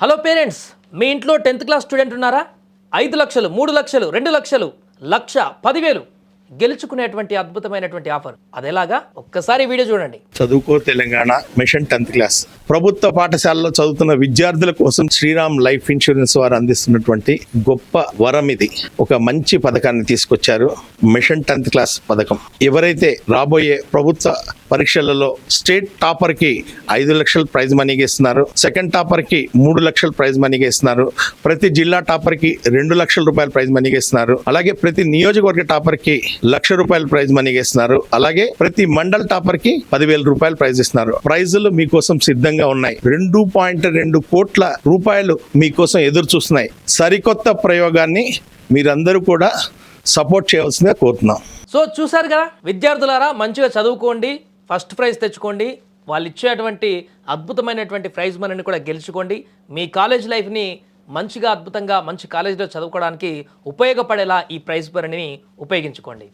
Hello parents, మీ ఇంట్లో 10th class student ఉన్నారా? 5 లక్షలు, 3 లక్షలు, 2 లక్షలు, లక్ష, 10,000 గెలుచుకునేటువంటి అద్భుతమైనటువంటి ఆఫర్. అదేలాగా ఒక్కసారి వీడియో చూడండి. చదువుకో తెలంగాణ మిషన్ 10th క్లాస్ ప్రభుత్వ పాఠశాలలో చదువుతున్న విద్యార్థుల కోసం శ్రీరామ్ లైఫ్ ఇన్సూరెన్స్ వారు అందిస్తున్నటువంటి గొప్ప వరం ఇది. ఒక మంచి పథకాన్ని తీసుకొచ్చారు, మిషన్ 10th క్లాస్ పథకం. ఎవరైతే రాబోయే ప్రభుత్వ పరీక్షలలో స్టేట్ టాపర్ కి 5 లక్షల ప్రైజ్ మనీగా ఇస్తున్నారు, సెకండ్ టాపర్ కి 3 లక్షల ప్రైజ్ మనీగా ఇస్తున్నారు, ప్రతి జిల్లా టాపర్ కి 2 లక్షల రూపాయల ప్రైజ్ మనీగా ఇస్తున్నారు, అలాగే ప్రతి నియోజకవర్గ టాపర్ కి 1,00,000 రూపాయల ప్రైజ్ మనీగా ఇస్తున్నారు, అలాగే ప్రతి మండల్ టాపర్ కి 10,000 రూపాయల ప్రైజ్ ఇస్తున్నారు. ప్రైజులు మీకోసం సిద్ధంగా ఉన్నాయి. 2.2 కోట్ల రూపాయలు మీకోసం ఎదురు చూస్తున్నాయి. సరికొత్త ప్రయోగాన్ని మీరందరూ కూడా సపోర్ట్ చేయవలసిందిగా కోరుతున్నాం. సో చూసారు కదా విద్యార్థులారా, మంచిగా చదువుకోండి, ఫస్ట్ ప్రైజ్ తెచ్చుకోండి, వాళ్ళు ఇచ్చేటువంటి అద్భుతమైనటువంటి ప్రైజ్ మనీని కూడా గెలుచుకోండి. మీ కాలేజ్ లైఫ్ని మంచిగా అద్భుతంగా మంచి కాలేజీలో చదువుకోవడానికి ఉపయోగపడేలా ఈ ప్రైజ్ మనీని ఉపయోగించుకోండి.